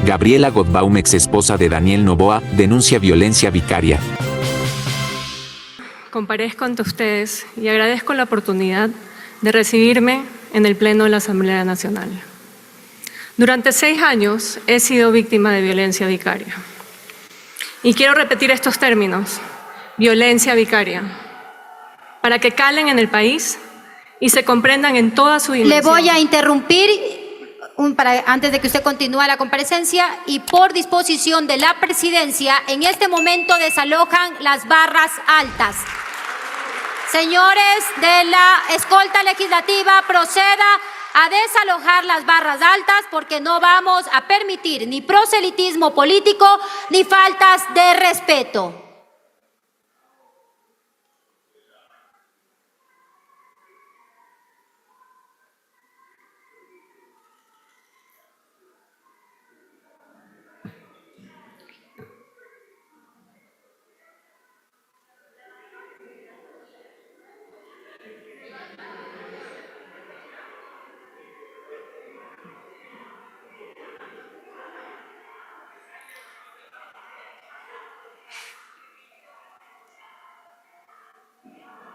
Gabriela Gottbaum, exesposa de Daniel Noboa, denuncia violencia vicaria. Comparezco ante ustedes y agradezco la oportunidad de recibirme en el Pleno de la Asamblea Nacional. Durante 6 años he sido víctima de violencia vicaria. Y quiero repetir estos términos, violencia vicaria, para que calen en el país y se comprendan en toda su dimensión. Le voy a interrumpir antes de que usted continúe la comparecencia, y por disposición de la presidencia, en este momento desalojan las barras altas. Señores de la escolta legislativa, proceda a desalojar las barras altas porque no vamos a permitir ni proselitismo político ni faltas de respeto.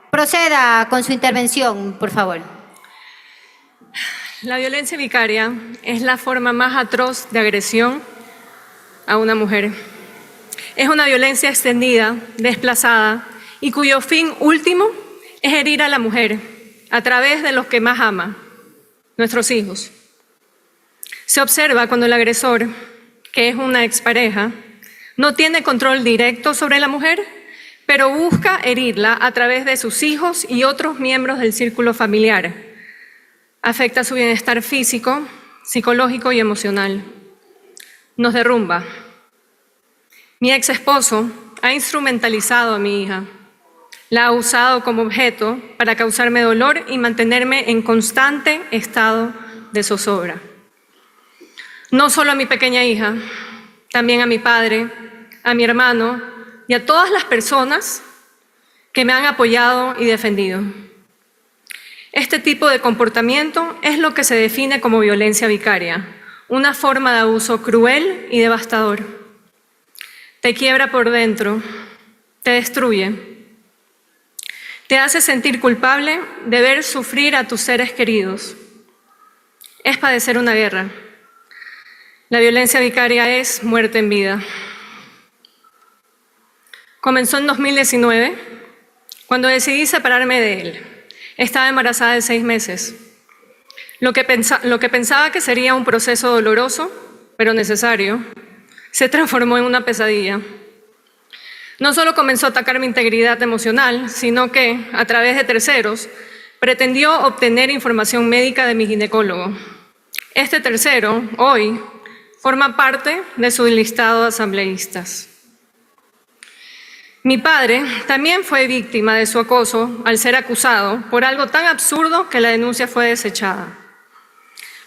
Proceda con su intervención, por favor. La violencia vicaria es la forma más atroz de agresión a una mujer. Es una violencia extendida, desplazada y cuyo fin último es herir a la mujer a través de los que más ama, nuestros hijos. Se observa cuando el agresor, que es una expareja, no tiene control directo sobre la mujer, pero busca herirla a través de sus hijos y otros miembros del círculo familiar. Afecta su bienestar físico, psicológico y emocional. Nos derrumba. Mi ex esposo ha instrumentalizado a mi hija. La ha usado como objeto para causarme dolor y mantenerme en constante estado de zozobra. No solo a mi pequeña hija, también a mi padre, a mi hermano y a todas las personas que me han apoyado y defendido. Este tipo de comportamiento es lo que se define como violencia vicaria, una forma de abuso cruel y devastador. Te quiebra por dentro, te destruye, te hace sentir culpable de ver sufrir a tus seres queridos. Es padecer una guerra. La violencia vicaria es muerte en vida. Comenzó en 2019, cuando decidí separarme de él. Estaba embarazada de 6 meses. Lo que pensaba que sería un proceso doloroso, pero necesario, se transformó en una pesadilla. No solo comenzó a atacar mi integridad emocional, sino que, a través de terceros, pretendió obtener información médica de mi ginecólogo. Este tercero, hoy, forma parte de su listado de asambleístas. Mi padre también fue víctima de su acoso al ser acusado por algo tan absurdo que la denuncia fue desechada.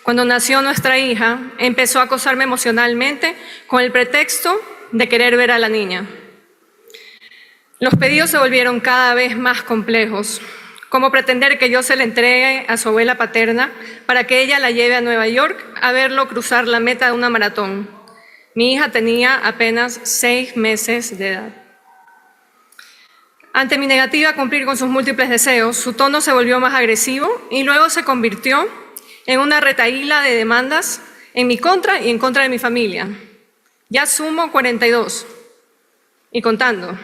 Cuando nació nuestra hija, empezó a acosarme emocionalmente con el pretexto de querer ver a la niña. Los pedidos se volvieron cada vez más complejos, como pretender que yo se la entregue a su abuela paterna para que ella la lleve a Nueva York a verlo cruzar la meta de una maratón. Mi hija tenía apenas 6 meses de edad. Ante mi negativa a cumplir con sus múltiples deseos, su tono se volvió más agresivo y luego se convirtió en una retahíla de demandas en mi contra y en contra de mi familia. Ya sumo 42 y contando.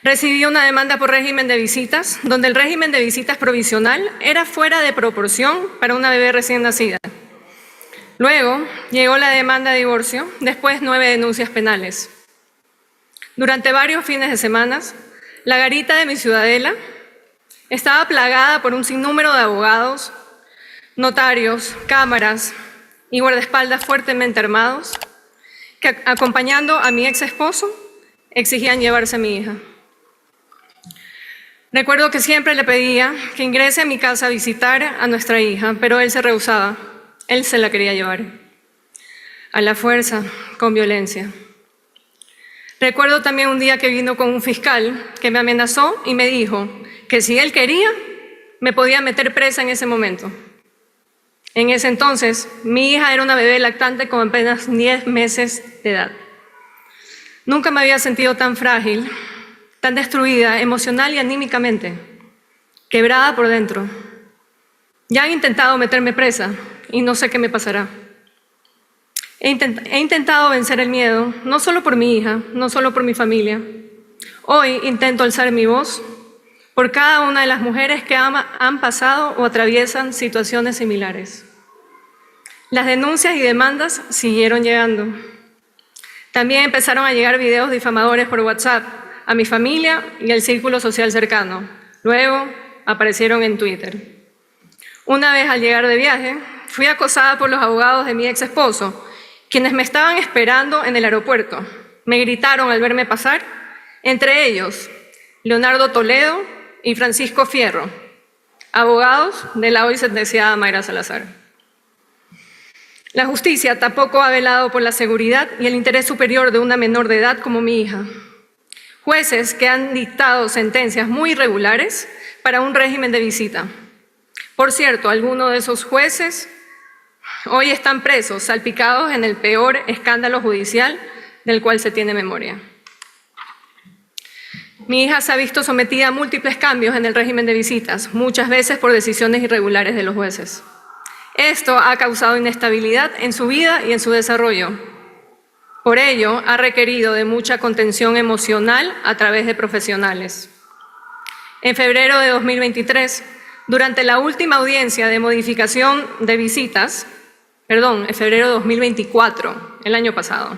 Recibí una demanda por régimen de visitas, donde el régimen de visitas provisional era fuera de proporción para una bebé recién nacida. Luego llegó la demanda de divorcio, después 9 denuncias penales. Durante varios fines de semana, la garita de mi ciudadela estaba plagada por un sinnúmero de abogados, notarios, cámaras y guardaespaldas fuertemente armados que, acompañando a mi ex esposo, exigían llevarse a mi hija. Recuerdo que siempre le pedía que ingrese a mi casa a visitar a nuestra hija, pero él se rehusaba. Él se la quería llevar. A la fuerza, con violencia. Recuerdo también un día que vino con un fiscal que me amenazó y me dijo que si él quería, me podía meter presa en ese momento. En ese entonces, mi hija era una bebé lactante con apenas 10 meses de edad. Nunca me había sentido tan frágil, tan destruida emocional y anímicamente, quebrada por dentro. Ya han intentado meterme presa y no sé qué me pasará. He intentado vencer el miedo, no solo por mi hija, no solo por mi familia. Hoy intento alzar mi voz por cada una de las mujeres que han pasado o atraviesan situaciones similares. Las denuncias y demandas siguieron llegando. También empezaron a llegar videos difamadores por WhatsApp a mi familia y al círculo social cercano. Luego aparecieron en Twitter. Una vez al llegar de viaje, fui acosada por los abogados de mi ex esposo, quienes me estaban esperando en el aeropuerto. Me gritaron al verme pasar, entre ellos Leonardo Toledo y Francisco Fierro, abogados de la hoy sentenciada Mayra Salazar. La justicia tampoco ha velado por la seguridad y el interés superior de una menor de edad como mi hija. Jueces que han dictado sentencias muy irregulares para un régimen de visita. Por cierto, algunos de esos jueces hoy están presos, salpicados en el peor escándalo judicial del cual se tiene memoria. Mi hija se ha visto sometida a múltiples cambios en el régimen de visitas, muchas veces por decisiones irregulares de los jueces. Esto ha causado inestabilidad en su vida y en su desarrollo. Por ello, ha requerido de mucha contención emocional a través de profesionales. En febrero de 2023, durante la última audiencia de modificación de visitas, en febrero de 2024, el año pasado,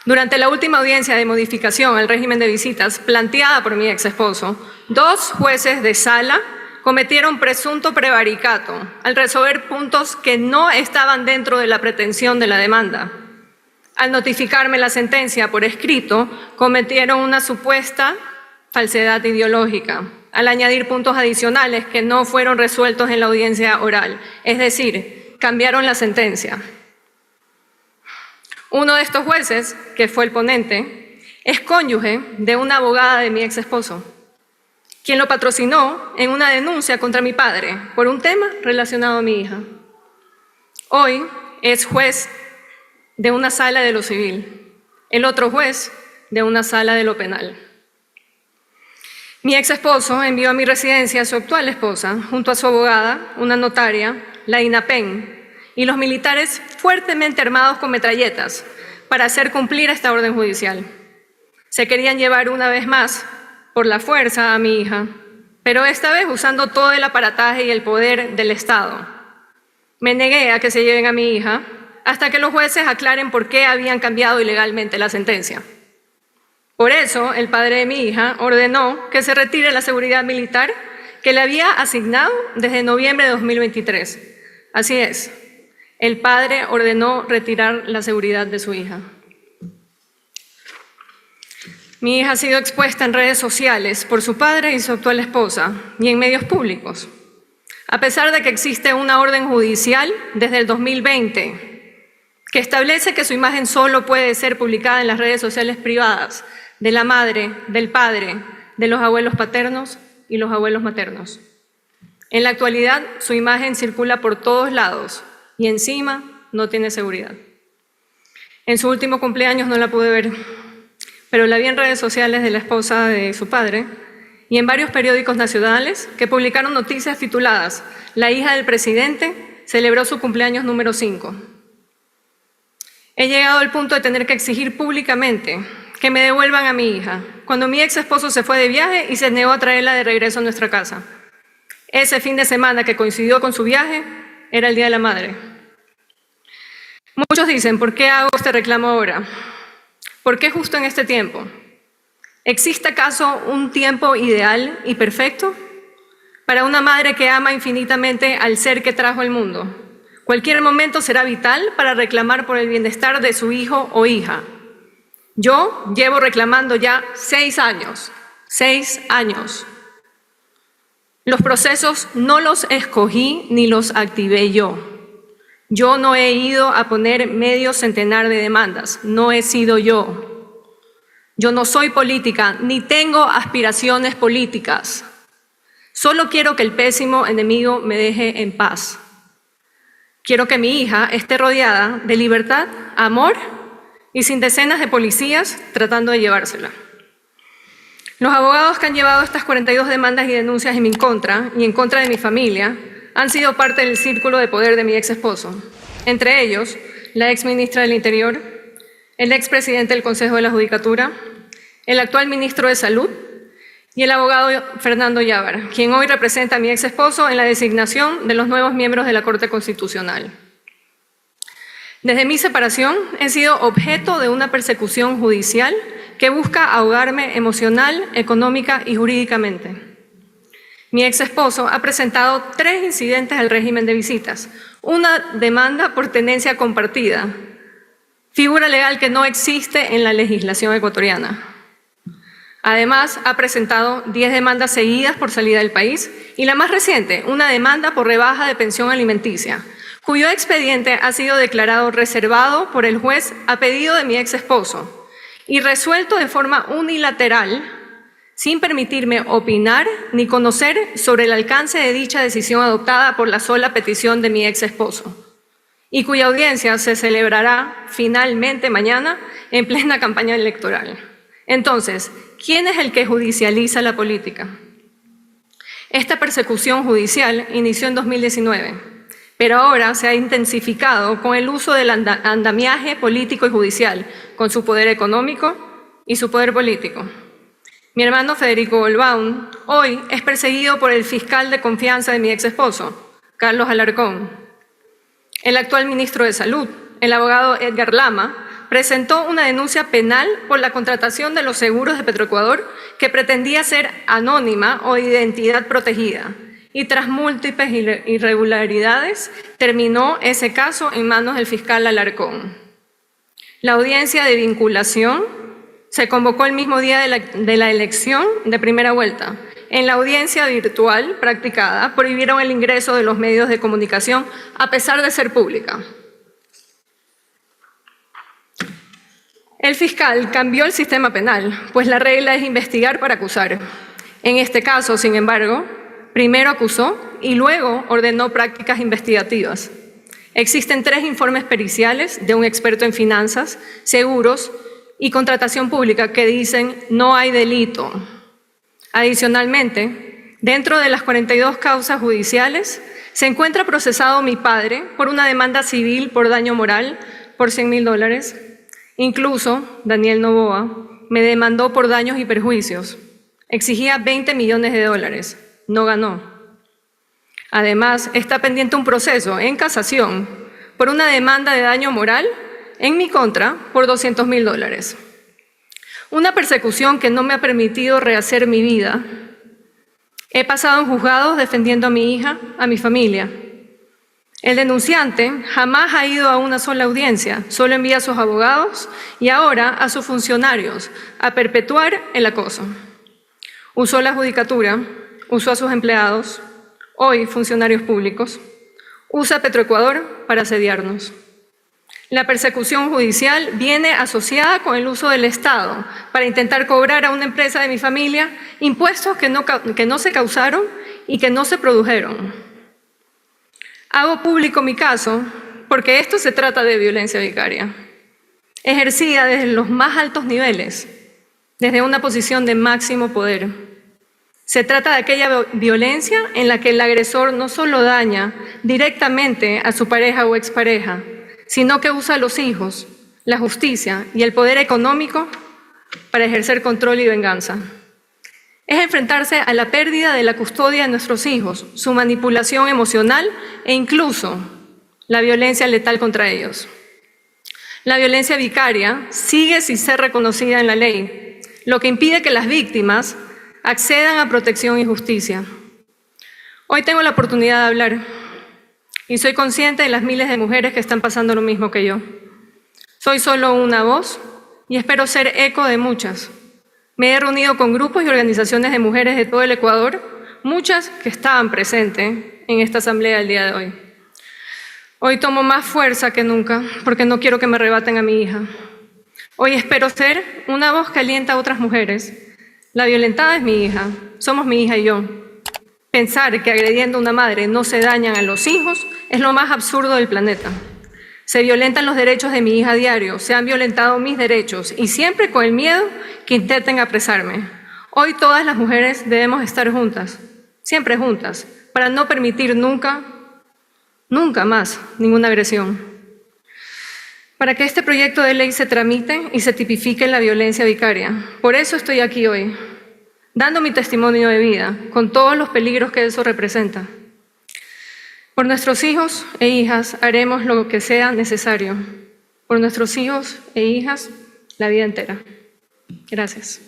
durante la última audiencia de modificación al régimen de visitas planteada por mi ex esposo, 2 jueces de sala cometieron presunto prevaricato al resolver puntos que no estaban dentro de la pretensión de la demanda. Al notificarme la sentencia por escrito, cometieron una supuesta falsedad ideológica, al añadir puntos adicionales que no fueron resueltos en la audiencia oral, es decir, cambiaron la sentencia. Uno de estos jueces, que fue el ponente, es cónyuge de una abogada de mi ex esposo, quien lo patrocinó en una denuncia contra mi padre por un tema relacionado a mi hija. Hoy es juez de una sala de lo civil, el otro juez de una sala de lo penal. Mi ex esposo envió a mi residencia a su actual esposa, junto a su abogada, una notaria, la INAPEN, y los militares fuertemente armados con metralletas para hacer cumplir esta orden judicial. Se querían llevar una vez más por la fuerza a mi hija, pero esta vez usando todo el aparataje y el poder del Estado. Me negué a que se lleven a mi hija hasta que los jueces aclaren por qué habían cambiado ilegalmente la sentencia. Por eso, el padre de mi hija ordenó que se retire la seguridad militar que le había asignado desde noviembre de 2023. Así es, el padre ordenó retirar la seguridad de su hija. Mi hija ha sido expuesta en redes sociales por su padre y su actual esposa y en medios públicos. A pesar de que existe una orden judicial desde el 2020 que establece que su imagen solo puede ser publicada en las redes sociales privadas de la madre, del padre, de los abuelos paternos y los abuelos maternos. En la actualidad, su imagen circula por todos lados y encima no tiene seguridad. En su último cumpleaños no la pude ver, pero la vi en redes sociales de la esposa de su padre y en varios periódicos nacionales que publicaron noticias tituladas «La hija del presidente celebró su cumpleaños número 5». He llegado al punto de tener que exigir públicamente que me devuelvan a mi hija, cuando mi ex esposo se fue de viaje y se negó a traerla de regreso a nuestra casa. Ese fin de semana que coincidió con su viaje era el Día de la Madre. Muchos dicen, ¿por qué hago este reclamo ahora? ¿Por qué justo en este tiempo? ¿Existe acaso un tiempo ideal y perfecto para una madre que ama infinitamente al ser que trajo al mundo? Cualquier momento será vital para reclamar por el bienestar de su hijo o hija. Yo llevo reclamando ya 6 años. 6 años. Los procesos no los escogí ni los activé yo. Yo no he ido a poner medio centenar de demandas, no he sido yo. Yo no soy política, ni tengo aspiraciones políticas. Solo quiero que el pésimo enemigo me deje en paz. Quiero que mi hija esté rodeada de libertad, amor y sin decenas de policías tratando de llevársela. Los abogados que han llevado estas 42 demandas y denuncias en mi contra y en contra de mi familia han sido parte del círculo de poder de mi ex esposo. Entre ellos, la ex ministra del Interior, el ex presidente del Consejo de la Judicatura, el actual ministro de Salud y el abogado Fernando Yávar, quien hoy representa a mi ex esposo en la designación de los nuevos miembros de la Corte Constitucional. Desde mi separación he sido objeto de una persecución judicial que busca ahogarme emocional, económica y jurídicamente. Mi ex esposo ha presentado 3 incidentes al régimen de visitas, una demanda por tenencia compartida, figura legal que no existe en la legislación ecuatoriana. Además, ha presentado 10 demandas seguidas por salida del país y la más reciente, una demanda por rebaja de pensión alimenticia, cuyo expediente ha sido declarado reservado por el juez a pedido de mi ex esposo y resuelto de forma unilateral, sin permitirme opinar ni conocer sobre el alcance de dicha decisión adoptada por la sola petición de mi ex esposo, y cuya audiencia se celebrará finalmente mañana en plena campaña electoral. Entonces, ¿quién es el que judicializa la política? Esta persecución judicial inició en 2019, pero ahora se ha intensificado con el uso del andamiaje político y judicial, con su poder económico y su poder político. Mi hermano Federico Golbaum hoy es perseguido por el fiscal de confianza de mi ex esposo, Carlos Alarcón. El actual ministro de Salud, el abogado Edgar Lama, presentó una denuncia penal por la contratación de los seguros de Petroecuador que pretendía ser anónima o de identidad protegida, y tras múltiples irregularidades terminó ese caso en manos del fiscal Alarcón. La audiencia de vinculación se convocó el mismo día de la elección de primera vuelta. En la audiencia virtual practicada prohibieron el ingreso de los medios de comunicación a pesar de ser pública. El fiscal cambió el sistema penal, pues la regla es investigar para acusar. En este caso, sin embargo, primero acusó y luego ordenó prácticas investigativas. Existen 3 informes periciales de un experto en finanzas, seguros y contratación pública que dicen no hay delito. Adicionalmente, dentro de las 42 causas judiciales, se encuentra procesado mi padre por una demanda civil por daño moral por $100.000. Incluso Daniel Noboa me demandó por daños y perjuicios. Exigía $20 millones. No ganó. Además, está pendiente un proceso en casación por una demanda de daño moral en mi contra por $200.000. Una persecución que no me ha permitido rehacer mi vida. He pasado en juzgados defendiendo a mi hija, a mi familia. El denunciante jamás ha ido a una sola audiencia, solo envía a sus abogados y ahora a sus funcionarios a perpetuar el acoso. Usó la judicatura, usó a sus empleados, hoy funcionarios públicos, usa Petroecuador para asediarnos. La persecución judicial viene asociada con el uso del Estado para intentar cobrar a una empresa de mi familia impuestos que no se causaron y que no se produjeron. Hago público mi caso porque esto se trata de violencia vicaria, ejercida desde los más altos niveles, desde una posición de máximo poder. Se trata de aquella violencia en la que el agresor no solo daña directamente a su pareja o expareja, sino que usa a los hijos, la justicia y el poder económico para ejercer control y venganza. Es enfrentarse a la pérdida de la custodia de nuestros hijos, su manipulación emocional e incluso la violencia letal contra ellos. La violencia vicaria sigue sin ser reconocida en la ley, lo que impide que las víctimas accedan a protección y justicia. Hoy tengo la oportunidad de hablar y soy consciente de las miles de mujeres que están pasando lo mismo que yo. Soy solo una voz y espero ser eco de muchas. Me he reunido con grupos y organizaciones de mujeres de todo el Ecuador, muchas que estaban presentes en esta asamblea el día de hoy. Hoy tomo más fuerza que nunca porque no quiero que me arrebaten a mi hija. Hoy espero ser una voz que alienta a otras mujeres. La violentada es mi hija, somos mi hija y yo. Pensar que agrediendo a una madre no se dañan a los hijos es lo más absurdo del planeta. Se violentan los derechos de mi hija a diario, se han violentado mis derechos y siempre con el miedo que intenten apresarme. Hoy todas las mujeres debemos estar juntas, siempre juntas, para no permitir nunca más ninguna agresión. Para que este proyecto de ley se tramite y se tipifique la violencia vicaria. Por eso estoy aquí hoy, dando mi testimonio de vida, con todos los peligros que eso representa. Por nuestros hijos e hijas haremos lo que sea necesario. Por nuestros hijos e hijas, la vida entera. Gracias.